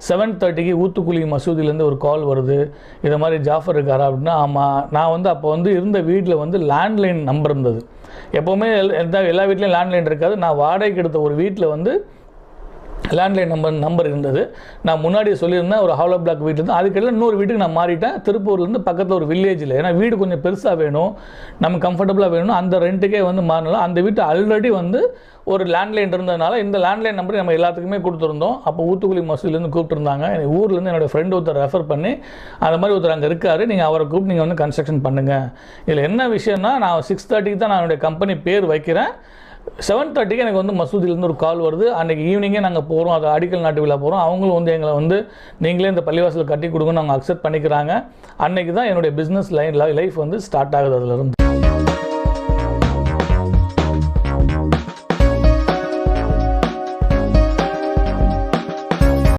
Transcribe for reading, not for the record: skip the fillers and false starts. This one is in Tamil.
7:30க்கு ஊத்துக்குளி மசூதியிலேருந்து ஒரு கால் வருது, இதை மாதிரி ஜாஃபர் இருக்காரா அப்படின்னா. ஆமாம், நான் வந்து அப்போ வந்து இருந்த வீட்டில் வந்து லேண்ட்லைன் நம்பர் இருந்தது. எப்போவுமே எல்லா வீட்லேயும் லேண்ட்லைன் இருக்காது. நான் வாடகைக்கு எடுத்த ஒரு வீட்டில் வந்து லேண்ட்லைன் நம்பர் இருந்தது. நான் முன்னாடியே சொல்லியிருந்தேன், ஒரு ஹாலோ பிளாக் வீட்டில் தான். அதுக்கெல்லாம் இன்னொரு வீட்டுக்கு நான் மாறிட்டேன், திருப்பூர்லேருந்து பக்கத்தில் ஒரு வில்லேஜில். ஏன்னா வீடு கொஞ்சம் பெருசாக வேணும், நம்ம கம்ஃபர்டபுளாக வேணும், அந்த ரெண்ட்டுக்கே வந்து மாறினாலும் அந்த வீட்டு ஆல்ரெடி வந்து ஒரு லேண்ட்லைன் இருந்ததுனால இந்த லேண்ட்லைன் நம்பர் நம்ம எல்லாத்துக்குமே கொடுத்துருந்தோம். அப்போ ஊத்துக்குளி மசூதிலேருந்து கூப்பிட்டுருந்தாங்க. எனக்கு ஊர்லேருந்து என்னோடய ஃப்ரெண்டு ஒருத்தர் ரெஃபர் பண்ணி அந்த மாதிரி ஒருத்தர் அங்கே இருக்கார், நீங்கள் அவரை கூப்பிட்டு நீங்கள் வந்து கன்ஸ்ட்ரக்ஷன் பண்ணுங்கள். இதில் என்ன விஷயம்னா, நான் 6:30க்கு தான் நான் என்னுடைய கம்பெனி பேர் வைக்கிறேன். 7:30க்கு எனக்கு வந்து மசூதியிலேருந்து ஒரு கால் வருது. அன்றைக்கி ஈவினிங்கே நாங்கள் போகிறோம், அது அடிக்கல் நாட்டு விழா போகிறோம். அவங்களும் வந்து எங்களை வந்து நீங்களே இந்த பள்ளிவாசல் கட்டி கொடுங்கன்னு அவங்க அக்செப்ட் பண்ணிக்கிறாங்க. அன்றைக்கி தான் என்னுடைய பிஸ்னஸ் லைஃப் வந்து ஸ்டார்ட் ஆகுது. அதிலிருந்து